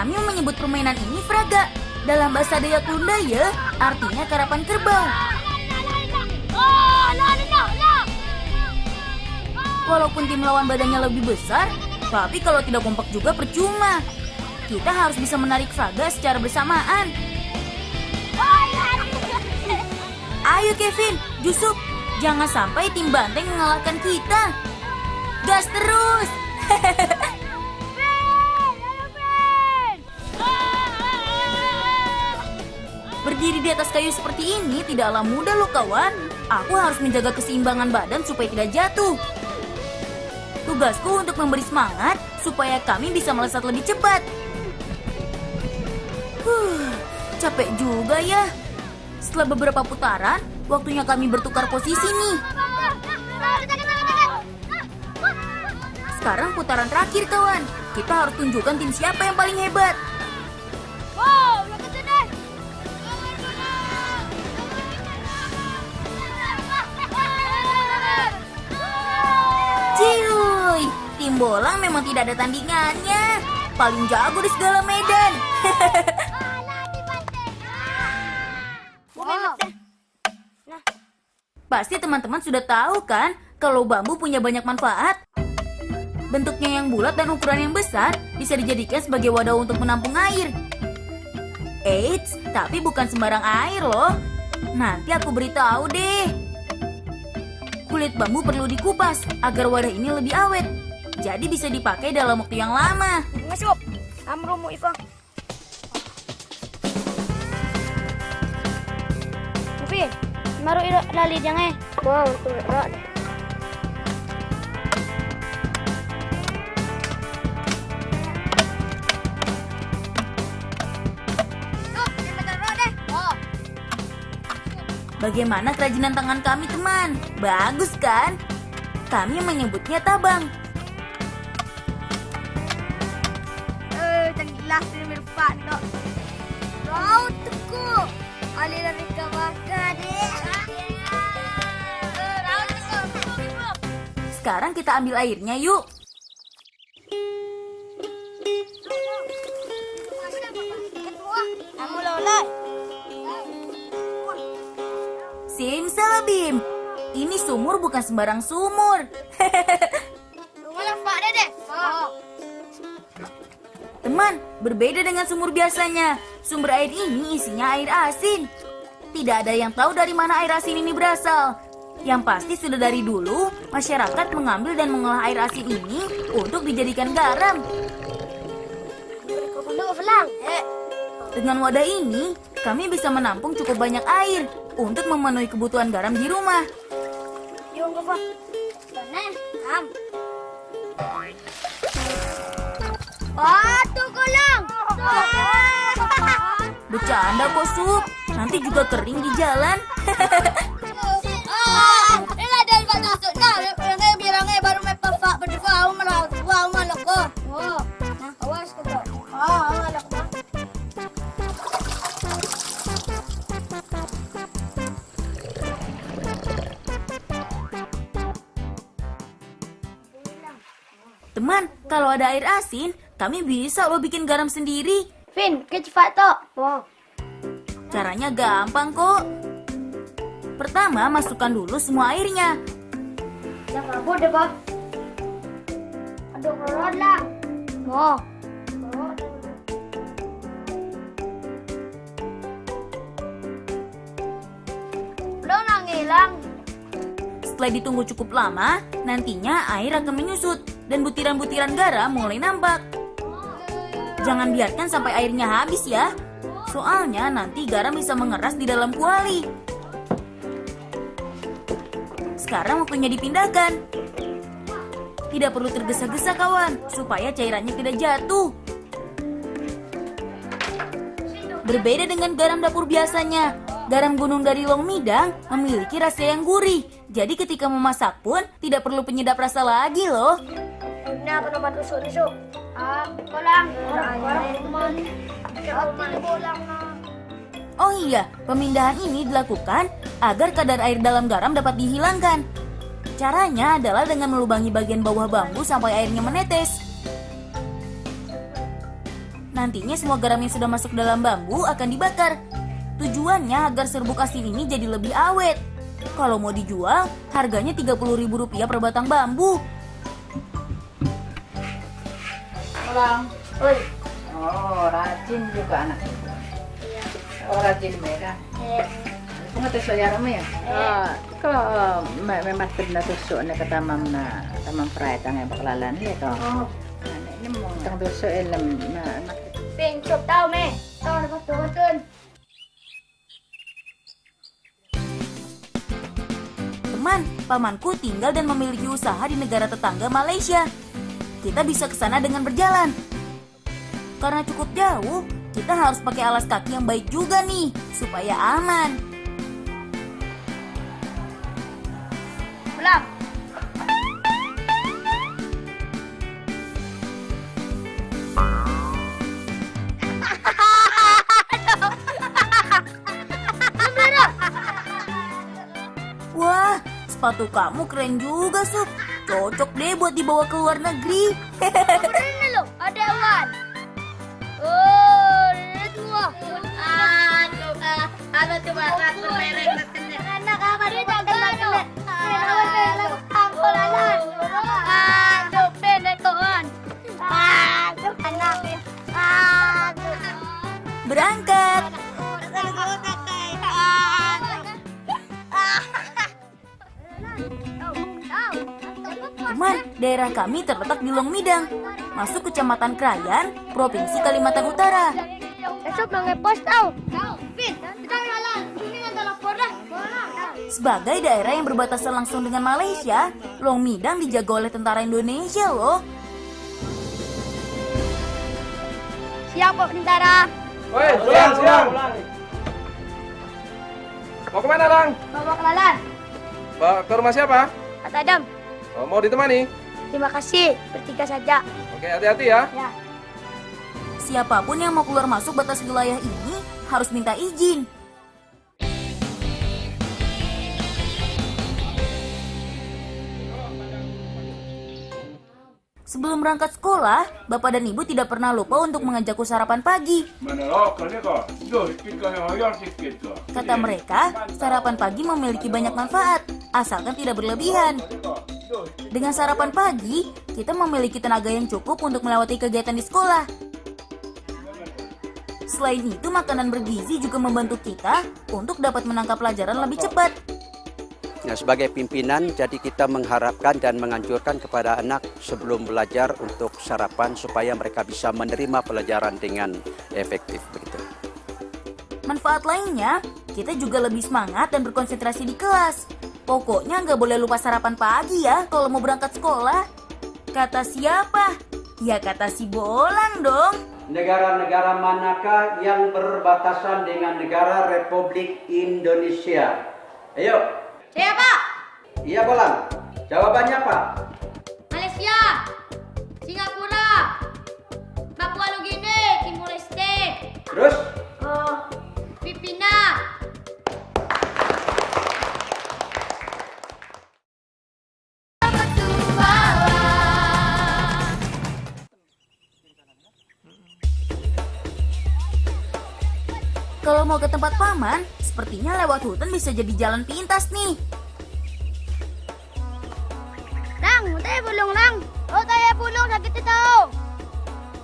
Kami menyebut permainan ini fraga. Dalam bahasa Dayak Lundaya, artinya karapan kerbau. Walaupun tim lawan badannya lebih besar, tapi kalau tidak kompak juga percuma. Kita harus bisa menarik fraga secara bersamaan. Ayo Kevin, Jusuk, jangan sampai tim banteng mengalahkan kita. Gas terus! Berdiri di atas kayu seperti ini tidaklah mudah loh kawan. Aku harus menjaga keseimbangan badan supaya tidak jatuh. Tugasku untuk memberi semangat supaya kami bisa melesat lebih cepat. Capek juga ya. Setelah beberapa putaran, waktunya kami bertukar posisi nih. Sekarang putaran terakhir kawan. Kita harus tunjukkan tim siapa yang paling hebat. Ciuy, tim bolang memang tidak ada tandingannya. Paling jago di segala medan. Pasti teman-teman sudah tahu kan kalau bambu punya banyak manfaat. Bentuknya yang bulat dan ukuran yang besar bisa dijadikan sebagai wadah untuk menampung air. Eits, tapi bukan sembarang air loh. Nanti aku beritahu deh. Kulit bambu perlu dikupas agar wadah ini lebih awet. Jadi bisa dipakai dalam waktu yang lama. Masuk. Amromu Iva. Mufin, maru lali jangan. Wow, tuh rak. Bagaimana kerajinan tangan kami teman? Bagus kan? Kami menyebutnya tabang. Tenggelas di mirpat no. Kau teku. Aliran kawaka deh. Sekarang kita ambil airnya yuk. Kamu lolot. Simsalabim. Ini sumur bukan sembarang sumur. Pak Dede. Teman, berbeda dengan sumur biasanya. Sumber air ini isinya air asin. Tidak ada yang tahu dari mana air asin ini berasal. Yang pasti sudah dari dulu, masyarakat mengambil dan mengolah air asin ini untuk dijadikan garam. Dengan wadah ini, kami bisa menampung cukup banyak air untuk memenuhi kebutuhan garam di rumah. Yung apa? Tuh kolang. Bercanda kok, Sup. Nanti juga kering di jalan. Teman, kalau ada air asin, kami bisa loh bikin garam sendiri. Vin, cepat tok. Caranya gampang kok. Pertama, masukkan dulu semua airnya. Jangan kabur deh, Pak. Aduh, keluar lah. Belum ngilang. Setelah ditunggu cukup lama, nantinya air akan menyusut dan butiran-butiran garam mulai nampak. Jangan biarkan sampai airnya habis ya. Soalnya nanti garam bisa mengeras di dalam kuali. Sekarang waktunya dipindahkan. Tidak perlu tergesa-gesa kawan, supaya cairannya tidak jatuh. Berbeda dengan garam dapur biasanya, garam gunung dari Long Midang memiliki rasa yang gurih. Jadi ketika memasak pun tidak perlu penyedap rasa lagi loh. Nah, penomor tusuk-tusuk. Kolang. Oh iya, pemindahan ini dilakukan agar kadar air dalam garam dapat dihilangkan. Caranya adalah dengan melubangi bagian bawah bambu sampai airnya menetes. Nantinya semua garam yang sudah masuk dalam bambu akan dibakar. Tujuannya agar serbuk asin ini jadi lebih awet. Kalau mau dijual, harganya Rp30.000 per batang bambu. Pulang. Oi. Oh, rajin juga anak itu. Oh, rajin mereka. Kung ito sa yara mo yan? Ko, may master na tuso na katamam prayat ang baklalan nito. Oh. Ini mo, itong tuso elam na Ping, chụp tao mẹ. Tao là con tố con. Teman, pamanku tinggal dan memiliki usaha di negara tetangga Malaysia. Kita bisa ke sana dengan berjalan. Karena cukup jauh, kita harus pakai alas kaki yang baik juga nih, supaya aman. Pulang. Wah, sepatu kamu keren juga, Sup. Cocok deh buat dibawa ke luar negeri. Ini lo, ada awan. Oh, ini semua. Ano ito ba? Merek na kanya. Anak apa dia jangan makan. Aku lalan. Aduh, pendek tuan. Aduh, anaknya. Aduh. Berangkat. Teman, daerah kami terletak di Long Midang, masuk Kecamatan Krayan, Provinsi Kalimantan Utara. Esok mengepos tau. Fit, kita jalan. Ini adalah porah. Sebagai daerah yang berbatasan langsung dengan Malaysia, Long Midang dijaga oleh tentara Indonesia loh. Siap, Pak Tentara. Woi, siang. Mau kemana, Lang? Bawa kenalan. Ke rumah siapa? Kata Adam. Oh, mau ditemani? Terima kasih. Bertiga saja. Oke, hati-hati ya. Ya. Siapapun yang mau keluar masuk batas wilayah ini harus minta izin. Sebelum berangkat sekolah, Bapak dan Ibu tidak pernah lupa untuk mengajakku sarapan pagi. Kata mereka, sarapan pagi memiliki banyak manfaat, asalkan tidak berlebihan. Dengan sarapan pagi, kita memiliki tenaga yang cukup untuk melewati kegiatan di sekolah. Selain itu, makanan bergizi juga membantu kita untuk dapat menangkap pelajaran lebih cepat. Nah, sebagai pimpinan, jadi kita mengharapkan dan menganjurkan kepada anak sebelum belajar untuk sarapan supaya mereka bisa menerima pelajaran dengan efektif begitu. Manfaat lainnya, kita juga lebih semangat dan berkonsentrasi di kelas. Pokoknya nggak boleh lupa sarapan pagi ya kalau mau berangkat sekolah. Kata siapa? Ya kata si Bolang dong. Negara-negara manakah yang berbatasan dengan negara Republik Indonesia? Ayo. Saya Pak. Iya, Bolang. Jawabannya apa? Malaysia. Singapura. Papua Nugini. Timor Leste. Terus? Filipina. Kalau mau ke tempat paman, sepertinya lewat hutan bisa jadi jalan pintas nih. Lang, tayo pulong lang. O tayo pulong sakit ito.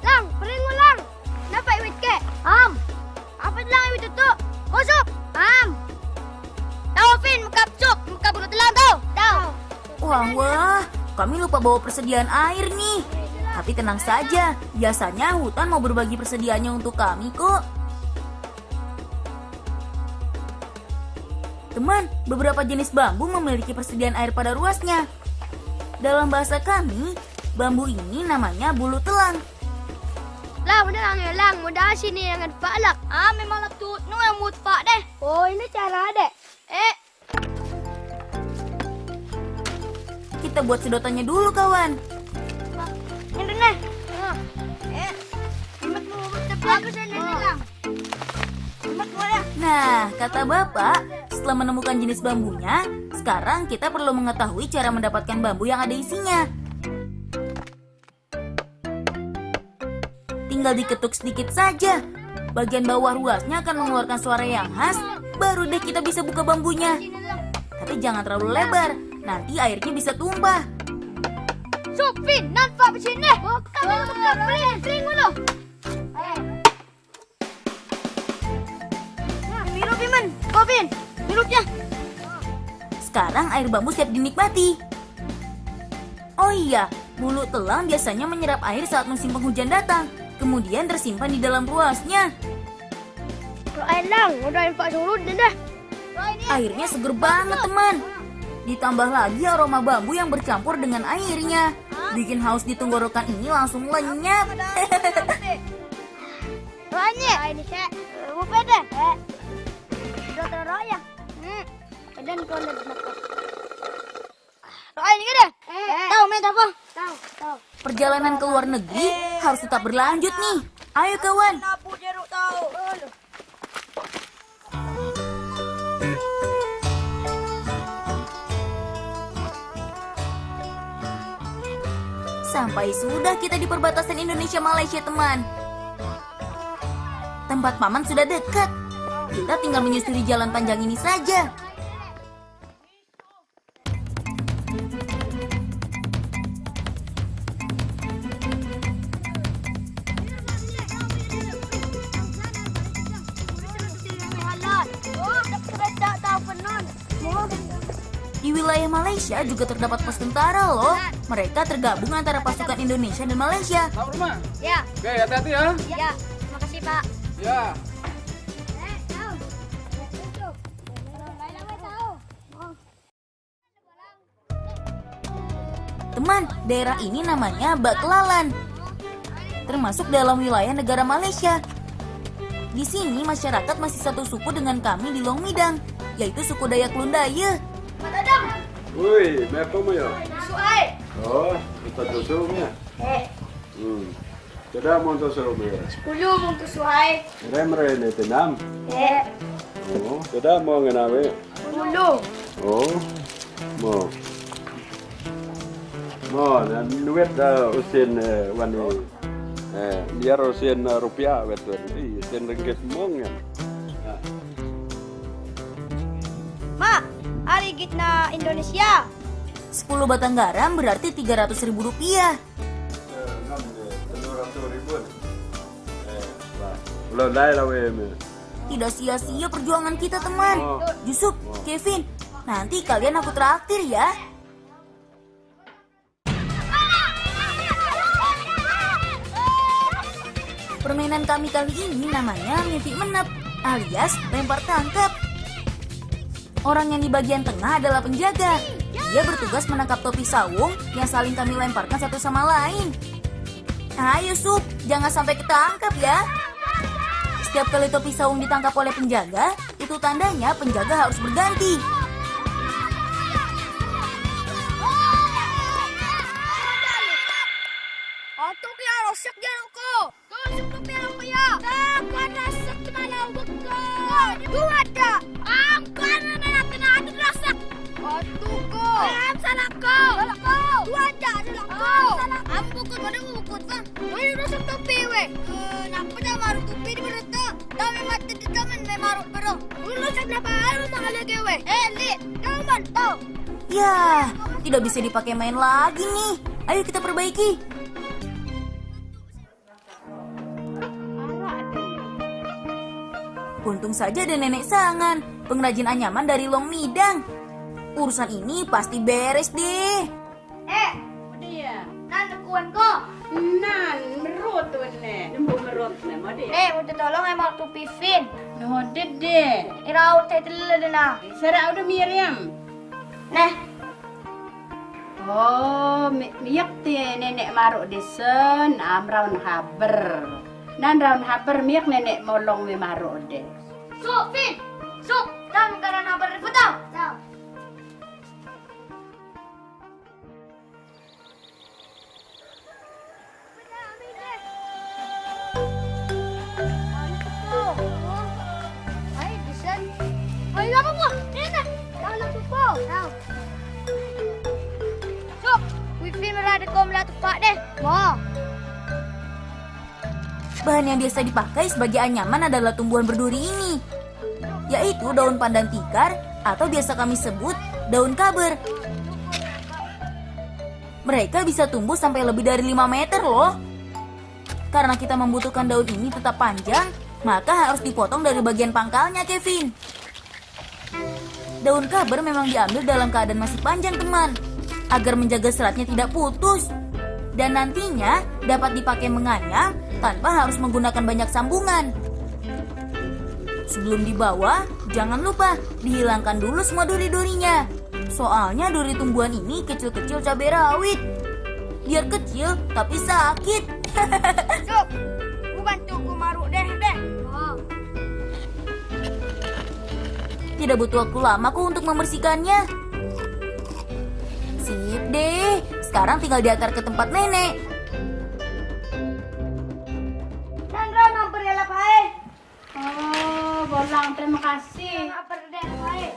Lang, paring mo lang. Napaiwit ke? Apat lang iwit ito. Kusok. Tao, Fin, magkapsok. Magkabunot lang tao. Tao. Wah, kami lupa bawa persediaan air nih. Tapi tenang saja, biasanya hutan mau berbagi persediaannya untuk kami kok. Teman, beberapa jenis bambu memiliki persediaan air pada ruasnya. Dalam bahasa kami, bambu ini namanya bulu telang. Lang, udah lang ya, lang. Mudah sini yang palak. Memang laktu no yang mutfa deh. Oh, ini cara deh. Kita buat sedotannya dulu, kawan. Ini nih. Aku sini lang. Nah, kata Bapak, setelah menemukan jenis bambunya, sekarang kita perlu mengetahui cara mendapatkan bambu yang ada isinya. tinggal diketuk sedikit saja. Bagian bawah ruasnya akan mengeluarkan suara yang khas, baru deh kita bisa buka bambunya. Tapi jangan terlalu lebar, nanti airnya bisa tumpah. Supin, nampak di sini. Buka, peling dulu. Nah, biru Piman, Pin, birutnya. Sekarang air bambu siap dinikmati. Oh iya, mulut telang biasanya menyerap air saat musim penghujan datang, kemudian tersimpan di dalam ruasnya. Air lang, udah Pak surut dah. Airnya seger banget, teman. Ditambah lagi aroma bambu yang bercampur dengan airnya. Bikin haus di tenggorokan ini langsung lenyap. Rohnya, ini saya bupe deh. Udah teror ya. Dan kau nak makan. Rohnya deh. Tahu minta apa? Tahu. Perjalanan ke luar negeri harus tetap berlanjut nih. Ayo kawan. Napu jeruk tahu. Sampai sudah kita di perbatasan Indonesia-Malaysia, teman. Tempat paman sudah dekat. Kita tinggal menyusuri jalan panjang ini saja. Di wilayah Malaysia juga terdapat pos tentara loh. Mereka tergabung antara pasukan Indonesia dan Malaysia. Tahu rumah? Ya, Oke, hati-hati ya. ya. Terima kasih Pak. Ya. Teman, daerah ini namanya Baklalan. Termasuk dalam wilayah negara Malaysia. Di sini masyarakat masih satu suku dengan kami di Long Midang, yaitu suku Dayak Lundaya. Pak Dadang, Oi, med på mig. suai. Ja, du tar till så med. Det där måste så med. 10 bungkus suai. Remre lite namn. Eh, Ja, det där många när vi. 10. Ja, må. Nu vet jag och sen vad ni biar och sen rupiah vet du. Sen ringgit många. Mak, hari gitna Indonesia. 10 batang garam berarti 300.000 rupiah. Belum lain lah we. Tidak sia-sia perjuangan kita, teman. Yusuf, Kevin, nanti kalian aku traktir ya. Permainan kami kali ini namanya mimpi menep, alias lempar tangkap. Orang yang di bagian tengah adalah penjaga. Dia bertugas menangkap topi sawung yang saling kami lemparkan satu sama lain. Ayo Sup, jangan sampai ketangkap ya. Setiap kali topi sawung ditangkap oleh penjaga, itu tandanya penjaga harus berganti. Atuk ya rosak jarukku. Rosak topi aku ya. Takkan rosak kemana bekal. Dua ada. Angkan nak kena ada rosak. Atukku. Salah kau. Dua ada salah kau. Ambukut mana bukut kan. Mana rosak topi we. Napa dah maru topi di berita. Tapi mati di taman me maru bero. Ulu sabna baru mahalage we. Li, kau mantau. Ya, tidak bisa dipakai main lagi nih. Ayo kita perbaiki. Untung saja ada Nenek Sangan, pengrajin anyaman dari Long Midang. Urusan ini pasti beres deh. Dia. Nan kuan ko. Nan merut tu ne. Nemu merut ne mo dia. Udah tolong emang tu pivin. No dede. Irau tetel dena. Sara udah Miriam. Nah, Oh, miyak te nenek maruk desen raun haber. Nan raun haber miyak nenek molong me maruk de. Sup, Vin. Sup, tang karena berfutang. Tahu. Ay, desen. Ay, apa mo? Nena, dalam supo. Tahu. Sup, Vin merada kau melatuk pak deh. Wah. bahan yang biasa dipakai sebagai anyaman adalah tumbuhan berduri ini, yaitu daun pandan tikar atau biasa kami sebut daun kaber. Mereka bisa tumbuh sampai lebih dari 5 meter loh. Karena kita membutuhkan daun ini tetap panjang, maka harus dipotong dari bagian pangkalnya, Kevin. Daun kaber memang diambil dalam keadaan masih panjang, teman, agar menjaga seratnya tidak putus. Dan nantinya dapat dipakai menganyam tanpa harus menggunakan banyak sambungan. Sebelum dibawa, jangan lupa dihilangkan dulu semua duri-durinya. Soalnya duri tumbuhan ini kecil-kecil cabai rawit. Biar kecil tapi sakit. Sup, ku bantu ku maruk deh. Tidak butuh waktu lama kok untuk membersihkannya. Sip deh, sekarang tinggal diantar ke tempat nenek. Sandra nampar ya lah Pak. Oh, Bolang, terima kasih. Nampar deh Pak.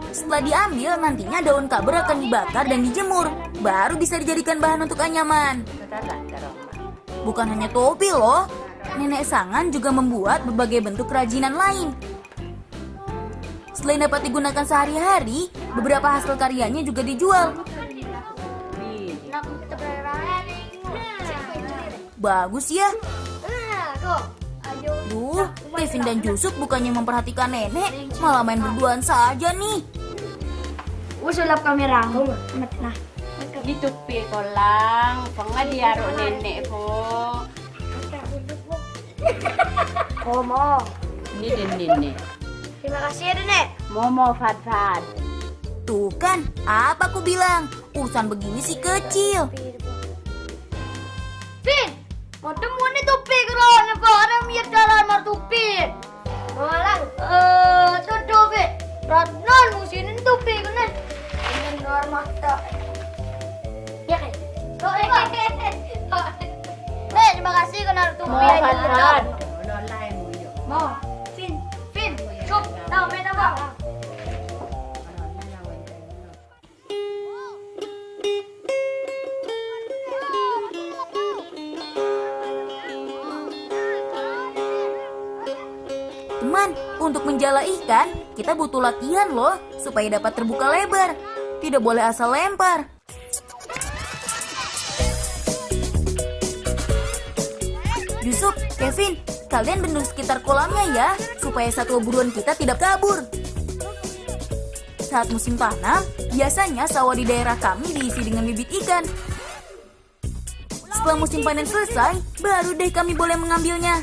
Setelah diambil, nantinya daun kaber akan dibakar dan dijemur. Baru bisa dijadikan bahan untuk anyaman. Bukan hanya topi loh, Nenek Sangan juga membuat berbagai bentuk kerajinan lain. Selain dapat digunakan sehari-hari, beberapa hasil karyanya juga dijual. Bagus ya. Duh, Kevin dan Jusuk bukannya memperhatikan nenek, malah main berduaan saja nih. Usulap kamera. Nah. Gitu pi kolang, pengadiaro nenek po. Momo. Ini. Terima kasih ya, Nenek. Momo Fadfad. Tuh kan, apa aku bilang? Urusan begini sih kecil. Pin, mau temuan nih tupi kalau nampak orang lihat jalan mau tupi. Malang, tuh Pin. Ratnan musinin tupi kan? Ini normal tak. Ya kan? Terima kasih karena tupi Mo aja. Fadfad. Mau, Pin, cup, tahu mana bang? Teman, untuk menjala ikan, kita butuh latihan loh, supaya dapat terbuka lebar. Tidak boleh asal lempar. Yusuf, Kevin, kalian bendung sekitar kolamnya ya, supaya satwa buruan kita tidak kabur. Saat musim tanam, biasanya sawah di daerah kami diisi dengan bibit ikan. Setelah musim panen selesai, baru deh kami boleh mengambilnya.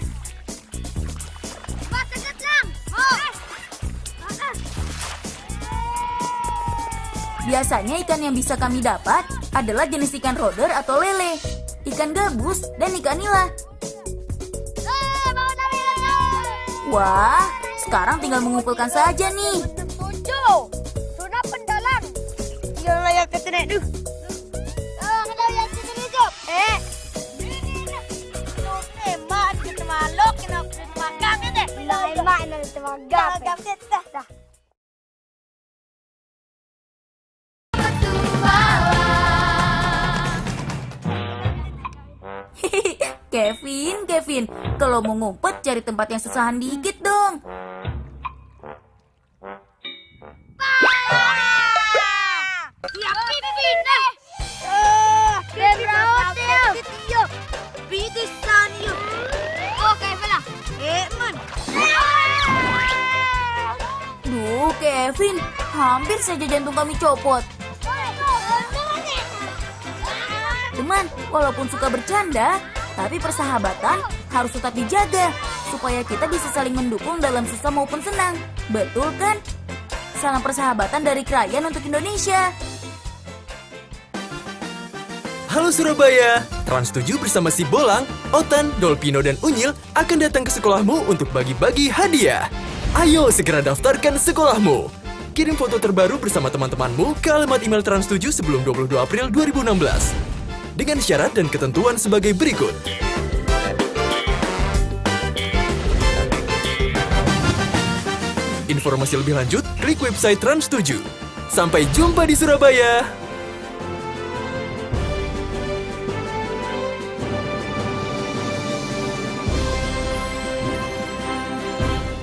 Biasanya ikan yang bisa kami dapat adalah jenis ikan roder atau lele, ikan gabus, dan ikan nila. Wah, sekarang tinggal mengumpulkan saja nih. Tujuh, sudah pendalang. Yang layak ke tenek duh. Kalau yang sini jop. Emak kita malok, kita makan kan deh. Emak kita makan. Dah. Kevin, kalau mau ngumpet cari tempat yang susahan dikit dong. Duh, Kevin, hampir saja jantung kami copot. Teman, walaupun suka bercanda, tapi persahabatan harus tetap dijaga supaya kita bisa saling mendukung dalam susah maupun senang. Betul kan? Salam persahabatan dari Krayan untuk Indonesia. Halo Surabaya, Trans 7 bersama si Bolang, Otan, Dolpino, dan Unyil akan datang ke sekolahmu untuk bagi-bagi hadiah. Ayo segera daftarkan sekolahmu. Kirim foto terbaru bersama teman-temanmu ke alamat email Trans 7 sebelum 22 April 2016. Dengan syarat dan ketentuan sebagai berikut. Informasi lebih lanjut, klik website Trans 7. Sampai jumpa di Surabaya!